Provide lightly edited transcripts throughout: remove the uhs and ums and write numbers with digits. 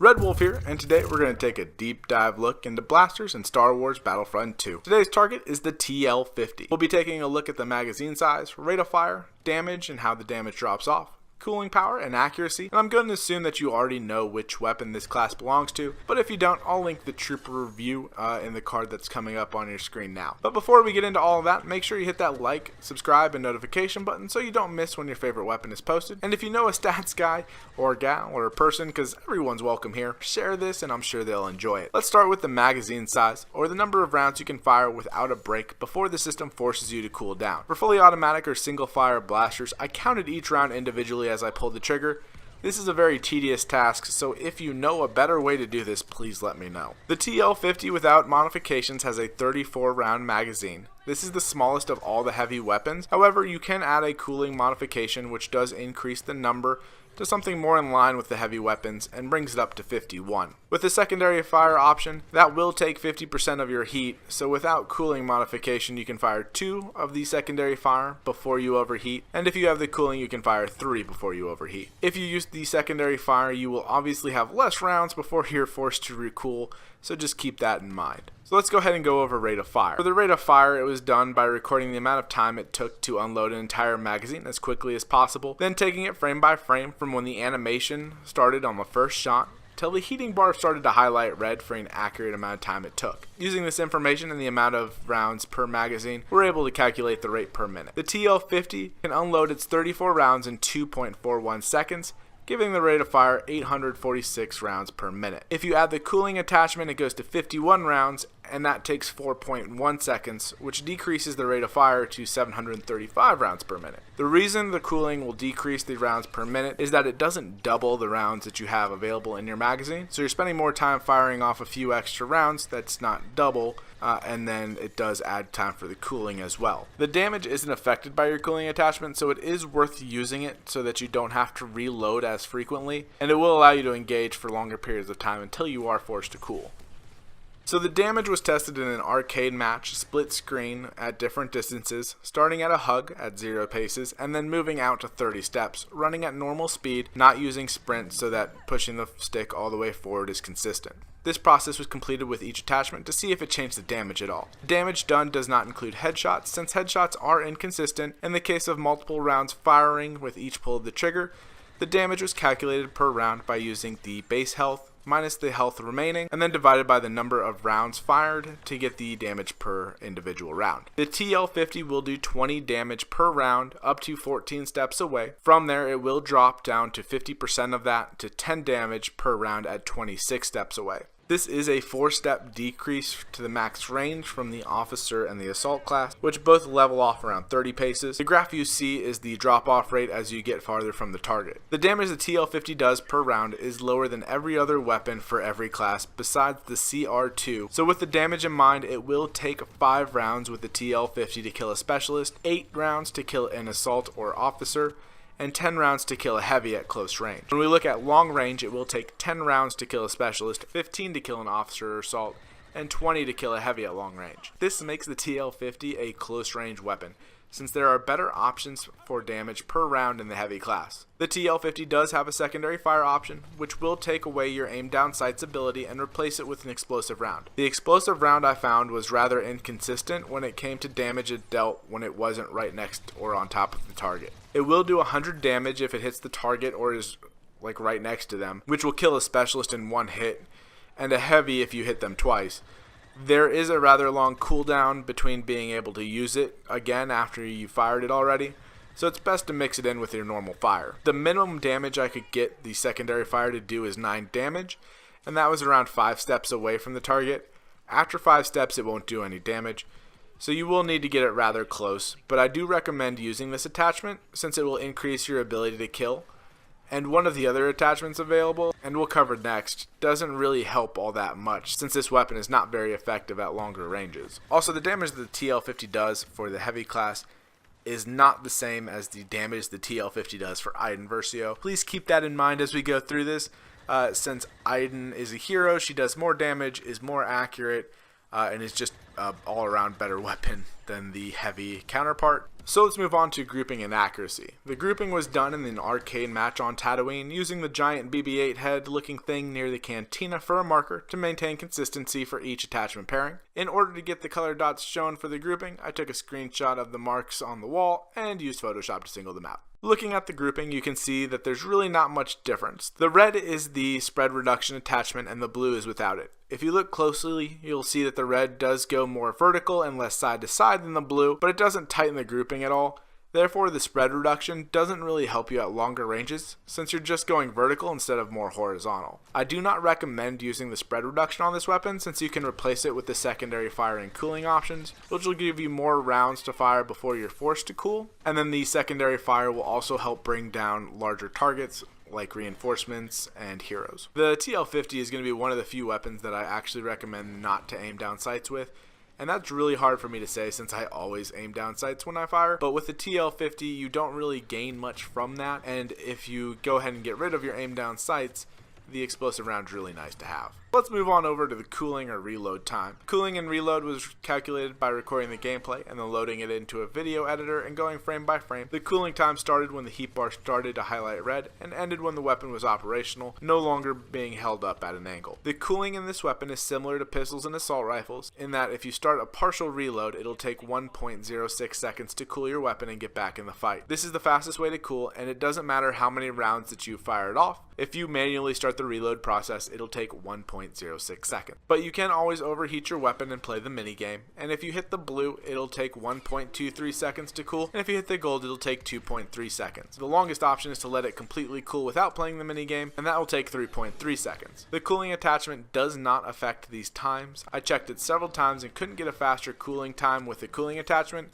RedWolf here, and today we're going to take a deep dive look into blasters in Star Wars Battlefront 2. Today's target is the TL-50. We'll be taking a look at the magazine size, rate of fire, damage and how the damage drops off, cooling power, and accuracy, and I'm going to assume that you already know which weapon this class belongs to, but if you don't, I'll link the trooper review in the card that's coming up on your screen now. But before we get into all of that, make sure you hit that like, subscribe, and notification button so you don't miss when your favorite weapon is posted. And if you know a stats guy, or gal, or a person, because everyone's welcome here, share this and I'm sure they'll enjoy it. Let's start with the magazine size, or the number of rounds you can fire without a break before the system forces you to cool down. For fully automatic or single fire blasters, I counted each round individually as I pulled the trigger. This is a very tedious task, so if you know a better way to do this, please let me know. The TL-50 without modifications has a 34 round magazine. This is the smallest of all the heavy weapons. However, you can add a cooling modification which does increase the number to something more in line with the heavy weapons and brings it up to 51. With the secondary fire option, that will take 50% of your heat, so without cooling modification you can fire 2 of the secondary fire before you overheat, and if you have the cooling you can fire 3 before you overheat. If you use the secondary fire, you will obviously have less rounds before you're forced to recool, so just keep that in mind. So let's go ahead and go over rate of fire. For the rate of fire, it was done by recording the amount of time it took to unload an entire magazine as quickly as possible, then taking it frame by frame from when the animation started on the first shot till the heating bar started to highlight red for an accurate amount of time it took. Using this information and the amount of rounds per magazine, we're able to calculate the rate per minute. The TL-50 can unload its 34 rounds in 2.41 seconds, giving the rate of fire 846 rounds per minute. If you add the cooling attachment, it goes to 51 rounds, and that takes 4.1 seconds, which decreases the rate of fire to 735 rounds per minute. The reason the cooling will decrease the rounds per minute is that it doesn't double the rounds that you have available in your magazine, so you're spending more time firing off a few extra rounds. That's not double, and then it does add time for the cooling as well. The damage isn't affected by your cooling attachment, so it is worth using it so that you don't have to reload as frequently, and it will allow you to engage for longer periods of time until you are forced to cool. So the damage was tested in an arcade match, split screen at different distances, starting at a hug at 0 paces, and then moving out to 30 steps, running at normal speed, not using sprint so that pushing the stick all the way forward is consistent. This process was completed with each attachment to see if it changed the damage at all. Damage done does not include headshots, since headshots are inconsistent. In the case of multiple rounds firing with each pull of the trigger, the damage was calculated per round by using the base health minus the health remaining, and then divided by the number of rounds fired to get the damage per individual round. The TL-50 will do 20 damage per round up to 14 steps away. From there, it will drop down to 50% of that to 10 damage per round at 26 steps away. This is a 4-step decrease to the max range from the officer and the assault class, which both level off around 30 paces. The graph you see is the drop-off rate as you get farther from the target. The damage the TL-50 does per round is lower than every other weapon for every class besides the CR2. So with the damage in mind, it will take 5 rounds with the TL-50 to kill a specialist, 8 rounds to kill an assault or officer, and 10 rounds to kill a heavy at close range. When we look at long range, it will take 10 rounds to kill a specialist, 15 to kill an officer or assault, and 20 to kill a heavy at long range. This makes the TL-50 a close range weapon, since there are better options for damage per round in the heavy class. The TL-50 does have a secondary fire option, which will take away your aim down sight's ability and replace it with an explosive round. The explosive round I found was rather inconsistent when it came to damage it dealt when it wasn't right next or on top of the target. It will do 100 damage if it hits the target or is like right next to them, which will kill a specialist in one hit, and a heavy if you hit them twice. There is a rather long cooldown between being able to use it again after you fired it already, so it's best to mix it in with your normal fire. The minimum damage I could get the secondary fire to do is 9 damage, and that was around 5 steps away from the target. After 5 steps it won't do any damage, so you will need to get it rather close, but I do recommend using this attachment since it will increase your ability to kill. And one of the other attachments available, and we'll cover next, doesn't really help all that much since this weapon is not very effective at longer ranges. Also, the damage the TL-50 does for the heavy class is not the same as the damage the TL-50 does for Iden Versio. Please keep that in mind as we go through this, since Iden is a hero, she does more damage, is more accurate, and is just all-around better weapon than the heavy counterpart. So let's move on to grouping and accuracy. The grouping was done in an arcade match on Tatooine using the giant BB-8 head looking thing near the cantina for a marker to maintain consistency for each attachment pairing. In order to get the color dots shown for the grouping, I took a screenshot of the marks on the wall and used Photoshop to single them out. Looking at the grouping, you can see that there's really not much difference. The red is the spread reduction attachment and the blue is without it. If you look closely, you'll see that the red does go more vertical and less side to side than the blue, but it doesn't tighten the grouping at all. Therefore, the spread reduction doesn't really help you at longer ranges, since you're just going vertical instead of more horizontal. I do not recommend using the spread reduction on this weapon, since you can replace it with the secondary fire and cooling options, which will give you more rounds to fire before you're forced to cool, and then the secondary fire will also help bring down larger targets, like reinforcements and heroes. The TL-50 is going to be one of the few weapons that I actually recommend not to aim down sights with. And that's really hard for me to say since I always aim down sights when I fire. But with the TL-50, you don't really gain much from that. And if you go ahead and get rid of your aim down sights, the explosive round is really nice to have. Let's move on over to the cooling or reload time. Cooling and reload was calculated by recording the gameplay and then loading it into a video editor and going frame by frame. The cooling time started when the heat bar started to highlight red and ended when the weapon was operational, no longer being held up at an angle. The cooling in this weapon is similar to pistols and assault rifles in that if you start a partial reload, it'll take 1.06 seconds to cool your weapon and get back in the fight. This is the fastest way to cool, and it doesn't matter how many rounds that you fired off. If you manually start the reload process, it'll take 1.06 seconds. But you can always overheat your weapon and play the minigame, and if you hit the blue, it'll take 1.23 seconds to cool, and if you hit the gold, it'll take 2.3 seconds. The longest option is to let it completely cool without playing the minigame, and that will take 3.3 seconds. The cooling attachment does not affect these times. I checked it several times and couldn't get a faster cooling time with the cooling attachment.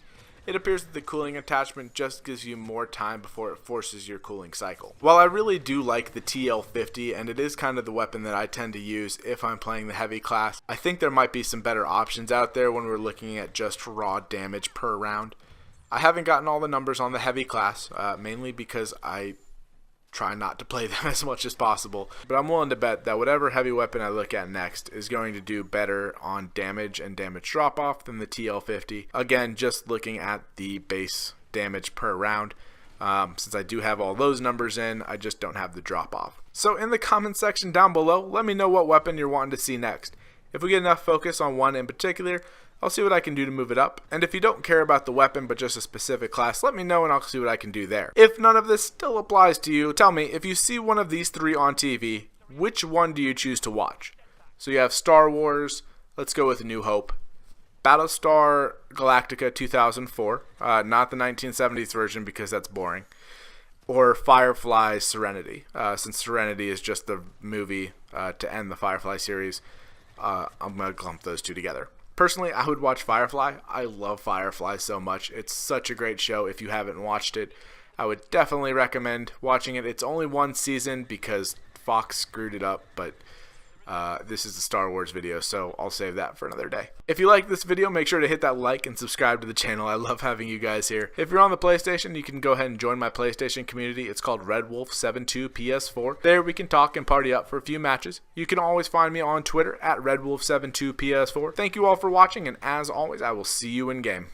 It appears that the cooling attachment just gives you more time before it forces your cooling cycle. While I really do like the TL-50 and it is kind of the weapon that I tend to use if I'm playing the heavy class, I think there might be some better options out there when we're looking at just raw damage per round. I haven't gotten all the numbers on the heavy class, mainly because I try not to play them as much as possible, but I'm willing to bet that whatever heavy weapon I look at next is going to do better on damage and damage drop off than the TL-50. Again, just looking at the base damage per round, since I do have all those numbers in, I just don't have the drop off. So in the comment section down below, let me know what weapon you're wanting to see next. If we get enough focus on one in particular, I'll see what I can do to move it up, and if you don't care about the weapon but just a specific class, let me know and I'll see what I can do there. If none of this still applies to you, tell me, if you see one of these three on TV, which one do you choose to watch? So you have Star Wars, let's go with New Hope, Battlestar Galactica 2004, not the 1970s version because that's boring, or Firefly Serenity, since Serenity is just the movie to end the Firefly series. I'm going to clump those two together. Personally, I would watch Firefly. I love Firefly so much. It's such a great show. If you haven't watched it, I would definitely recommend watching it. It's only one season because Fox screwed it up, but this is a Star Wars video, so I'll save that for another day. If you like this video, make sure to hit that like and subscribe to the channel. I love having you guys here. If you're on the PlayStation, you can go ahead and join my PlayStation community. It's called RedWolf72ps4. There we can talk and party up for a few matches. You can always find me on Twitter at RedWolf72ps4. Thank you all for watching, and as always, I will see you in game.